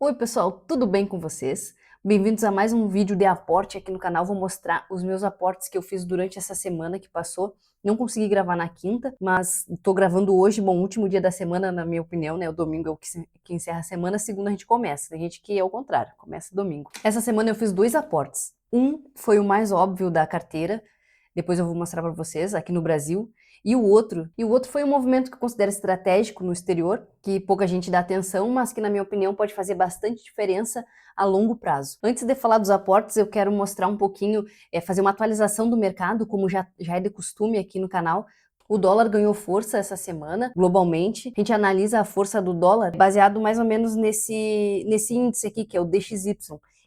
Oi pessoal, tudo bem com vocês? Bem-vindos a mais um vídeo de aporte aqui no canal. Vou mostrar os meus aportes que eu fiz durante essa semana que passou. Não consegui gravar na quinta, mas estou gravando hoje, bom, último dia da semana, na minha opinião, né? O domingo é o que encerra a semana, segunda a gente começa. Tem gente que é o contrário, começa domingo. Essa semana eu fiz dois aportes. Um foi o mais óbvio da carteira, depois eu vou mostrar para vocês, aqui no Brasil. E o outro foi um movimento que eu considero estratégico no exterior, que pouca gente dá atenção, mas que, na minha opinião, pode fazer bastante diferença a longo prazo. Antes de falar dos aportes, eu quero mostrar um pouquinho, fazer uma atualização do mercado, como já é de costume aqui no canal. O dólar ganhou força essa semana, globalmente. A gente analisa a força do dólar baseado mais ou menos nesse índice aqui, que é o DXY.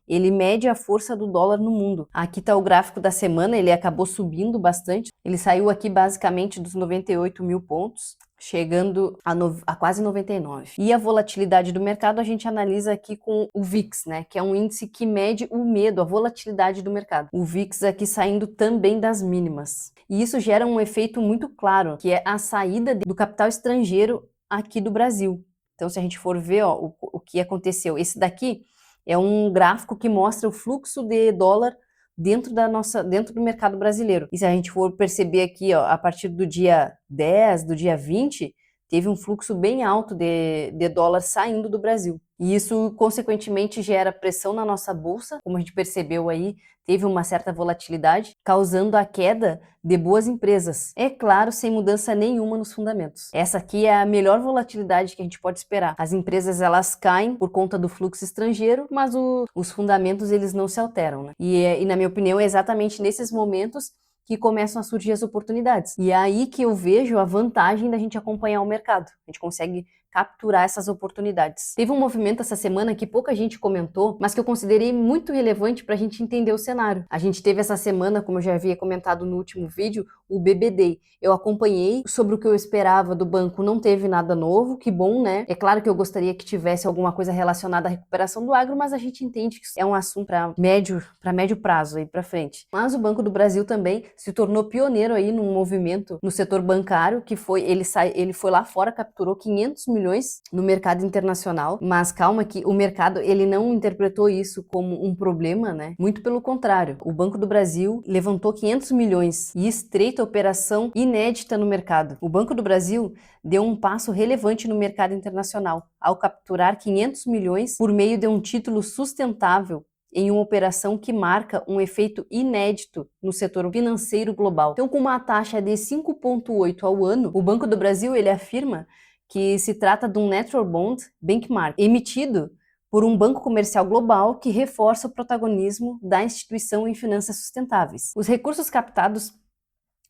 Ele mede a força do dólar no mundo. Aqui está o gráfico da semana, ele acabou subindo bastante. Ele saiu aqui basicamente dos 98 mil pontos, chegando a quase 99. E a volatilidade do mercado a gente analisa aqui com o VIX, né, que é um índice que mede o medo, a volatilidade do mercado. O VIX aqui saindo também das mínimas. E isso gera um efeito muito claro, que é a saída do capital estrangeiro aqui do Brasil. Então, se a gente for ver o que aconteceu, esse daqui é um gráfico que mostra o fluxo de dólar dentro do mercado brasileiro. E se a gente for perceber aqui, a partir do dia 10, do dia 20, teve um fluxo bem alto de dólar saindo do Brasil. E isso, consequentemente, gera pressão na nossa bolsa, como a gente percebeu aí, teve uma certa volatilidade, causando a queda de boas empresas. É claro, sem mudança nenhuma nos fundamentos. Essa aqui é a melhor volatilidade que a gente pode esperar. As empresas, elas caem por conta do fluxo estrangeiro, mas os fundamentos, eles não se alteram, né? E na minha opinião, é exatamente nesses momentos que começam a surgir as oportunidades. E é aí que eu vejo a vantagem da gente acompanhar o mercado. A gente consegue capturar essas oportunidades. Teve um movimento essa semana que pouca gente comentou, mas que eu considerei muito relevante para a gente entender o cenário. A gente teve essa semana, como eu já havia comentado no último vídeo, o BB Eu acompanhei sobre o que eu esperava do banco, não teve nada novo, que bom, né? É claro que eu gostaria que tivesse alguma coisa relacionada à recuperação do agro, mas a gente entende que é um assunto para médio prazo aí para frente. Mas o Banco do Brasil também se tornou pioneiro aí num movimento no setor bancário, que foi ele foi lá fora, capturou 500 milhões no mercado internacional, mas calma que o mercado ele não interpretou isso como um problema, né? Muito pelo contrário. O Banco do Brasil levantou 500 milhões e estreita operação inédita no mercado. O Banco do Brasil deu um passo relevante no mercado internacional ao capturar 500 milhões por meio de um título sustentável em uma operação que marca um efeito inédito no setor financeiro global. Então, com uma taxa de 5,8 ao ano, o Banco do Brasil ele afirma que se trata de um Natural Bond Benchmark, emitido por um banco comercial global que reforça o protagonismo da instituição em finanças sustentáveis. Os recursos captados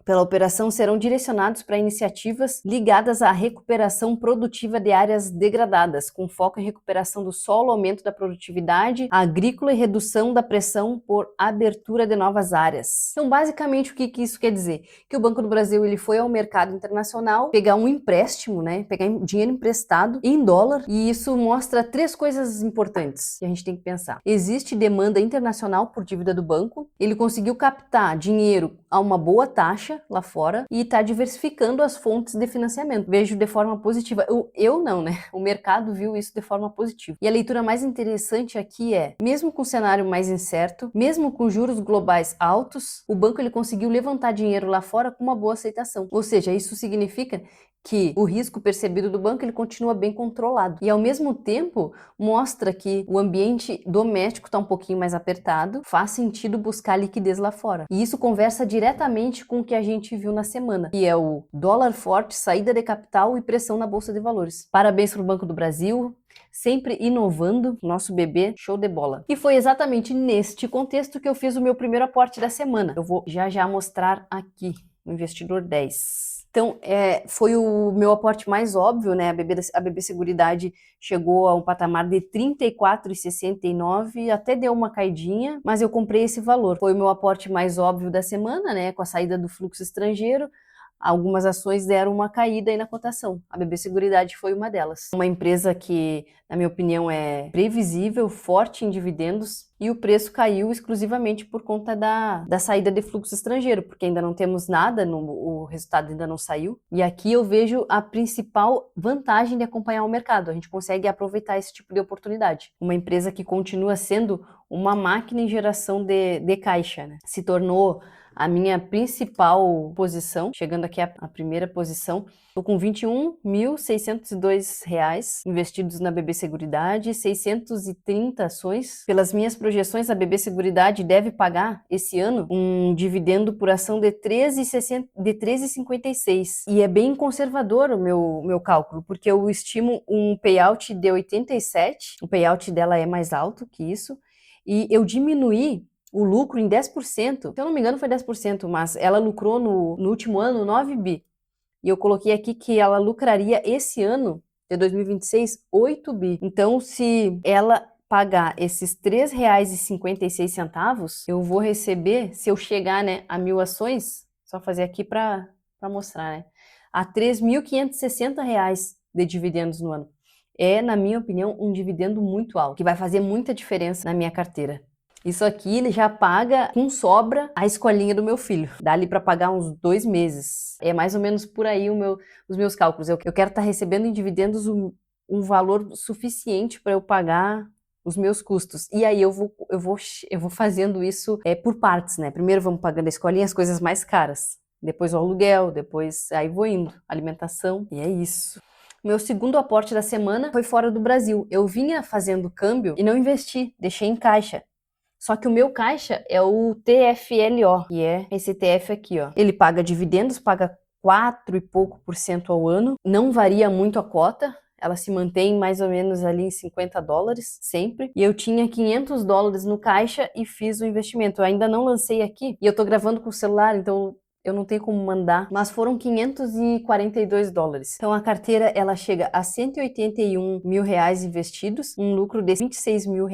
pela operação serão direcionados para iniciativas ligadas à recuperação produtiva de áreas degradadas, com foco em recuperação do solo, aumento da produtividade agrícola e redução da pressão por abertura de novas áreas. Então, basicamente, o que isso quer dizer? Que o Banco do Brasil ele foi ao mercado internacional pegar um empréstimo, né, pegar dinheiro emprestado em dólar, e isso mostra três coisas importantes que a gente tem que pensar. Existe demanda internacional por dívida do banco, ele conseguiu captar dinheiro a uma boa taxa lá fora e está diversificando as fontes de financiamento. Vejo de forma positiva. Eu não, né? O mercado viu isso de forma positiva. E a leitura mais interessante aqui é, mesmo com o cenário mais incerto, mesmo com juros globais altos, o banco ele conseguiu levantar dinheiro lá fora com uma boa aceitação. Ou seja, isso significa que o risco percebido do banco ele continua bem controlado. E ao mesmo tempo mostra que o ambiente doméstico está um pouquinho mais apertado, faz sentido buscar liquidez lá fora. E isso conversa diretamente com o que a gente viu na semana, que é o dólar forte, saída de capital e pressão na Bolsa de Valores. Parabéns para o Banco do Brasil, sempre inovando, nosso bebê, show de bola. E foi exatamente neste contexto que eu fiz o meu primeiro aporte da semana. Eu vou já mostrar aqui, no Investidor 10. Então, foi o meu aporte mais óbvio, né? A BB Seguridade chegou a um patamar de R$ 34,69, até deu uma caidinha, mas eu comprei esse valor. Foi o meu aporte mais óbvio da semana, né? Com a saída do fluxo estrangeiro. algumas ações deram uma caída aí na cotação. A BB Seguridade foi uma delas. Uma empresa que, na minha opinião, é previsível, forte em dividendos, e o preço caiu exclusivamente por conta da saída de fluxo estrangeiro, porque ainda não temos nada, o resultado ainda não saiu. E aqui eu vejo a principal vantagem de acompanhar o mercado. A gente consegue aproveitar esse tipo de oportunidade. Uma empresa que continua sendo uma máquina em geração de caixa, né? Se tornou a minha principal posição, chegando aqui à primeira posição. Estou com R$21.602 investidos na BB Seguridade, 630 ações. Pelas minhas projeções, a BB Seguridade deve pagar esse ano um dividendo por ação de 13,56. E é bem conservador o meu cálculo, porque eu estimo um payout de 87, o payout dela é mais alto que isso, e eu diminuí o lucro em 10%, se eu não me engano foi 10%, mas ela lucrou no último ano 9 bi. E eu coloquei aqui que ela lucraria esse ano, de 2026, 8 bi. Então, se ela pagar esses R$3,56, eu vou receber, se eu chegar, né, a 1.000 ações, só fazer aqui para mostrar, né, a R$3.560 de dividendos no ano. É, na minha opinião, um dividendo muito alto, que vai fazer muita diferença na minha carteira. Isso aqui ele já paga com sobra a escolinha do meu filho. Dá ali para pagar uns 2 meses. É mais ou menos por aí os meus cálculos. Eu quero estar recebendo em dividendos um valor suficiente para eu pagar os meus custos. E aí eu vou fazendo isso por partes, né? Primeiro vamos pagando a escolinha, as coisas mais caras. Depois o aluguel, depois aí vou indo. Alimentação. E é isso. Meu segundo aporte da semana foi fora do Brasil. Eu vinha fazendo câmbio e não investi, deixei em caixa. Só que o meu caixa é o TFLO, que é esse ETF aqui, ó. Ele paga dividendos, paga 4 e pouco por cento ao ano, não varia muito a cota, ela se mantém mais ou menos ali em $50 sempre. E eu tinha $500 no caixa e fiz o investimento. Eu ainda não lancei aqui e eu tô gravando com o celular, então eu não tenho como mandar, mas foram $542. Então a carteira ela chega a R$181 mil investidos, um lucro de R$26 mil,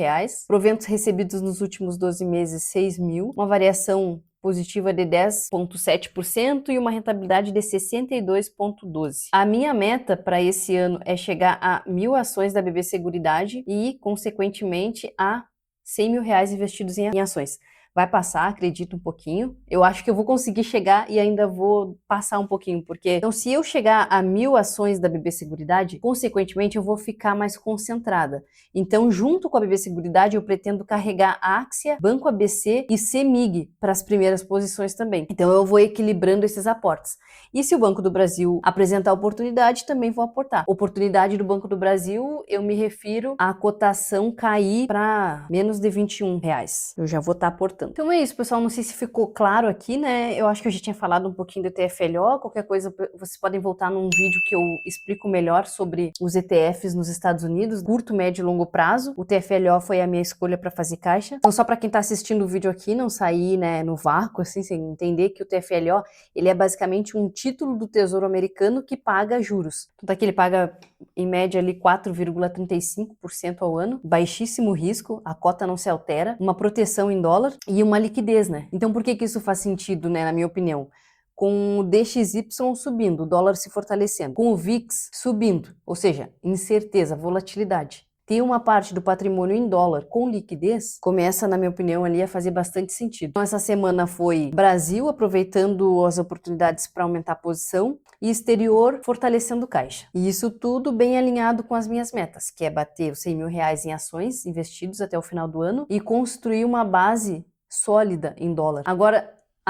proventos recebidos nos últimos 12 meses 6 mil, uma variação positiva de 10,7% e uma rentabilidade de 62,12%. A minha meta para esse ano é chegar a 1.000 ações da BB Seguridade e, consequentemente, a R$100 mil investidos em ações. Vai passar, acredito, um pouquinho. Eu acho que eu vou conseguir chegar e ainda vou passar um pouquinho, porque... Então, se eu chegar a 1.000 ações da BB Seguridade, consequentemente, eu vou ficar mais concentrada. Então, junto com a BB Seguridade, eu pretendo carregar Axia, Banco ABC e CEMIG para as primeiras posições também. Então, eu vou equilibrando esses aportes. E se o Banco do Brasil apresentar oportunidade, também vou aportar. Oportunidade do Banco do Brasil, eu me refiro à cotação cair para menos de R$21. Eu já vou estar aportando. Então é isso, pessoal. Não sei se ficou claro aqui, né? Eu acho que eu já tinha falado um pouquinho do TFLO. Qualquer coisa, vocês podem voltar num vídeo que eu explico melhor sobre os ETFs nos Estados Unidos, curto, médio e longo prazo. O TFLO foi a minha escolha para fazer caixa. Então, só para quem está assistindo o vídeo aqui, não sair, né, no vácuo, assim, sem entender que o TFLO, ele é basicamente um título do Tesouro Americano que paga juros. Então, aqui ele paga, em média, ali 4,35% ao ano. Baixíssimo risco, a cota não se altera, uma proteção em dólar e uma liquidez, né? Então por que isso faz sentido, né, na minha opinião? Com o DXY subindo, o dólar se fortalecendo, com o VIX subindo, ou seja, incerteza, volatilidade. Ter uma parte do patrimônio em dólar com liquidez começa, na minha opinião, ali a fazer bastante sentido. Então, essa semana foi Brasil aproveitando as oportunidades para aumentar a posição e exterior fortalecendo caixa. E isso tudo bem alinhado com as minhas metas, que é bater os R$100 mil em ações investidos até o final do ano e construir uma base sólida em dólar.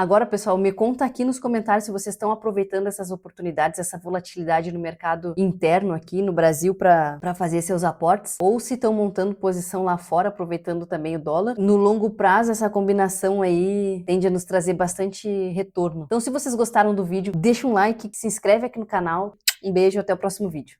Agora, pessoal, me conta aqui nos comentários se vocês estão aproveitando essas oportunidades, essa volatilidade no mercado interno aqui no Brasil para fazer seus aportes, ou se estão montando posição lá fora, aproveitando também o dólar. No longo prazo, essa combinação aí tende a nos trazer bastante retorno. Então, se vocês gostaram do vídeo, deixa um like, se inscreve aqui no canal. Um beijo, até o próximo vídeo.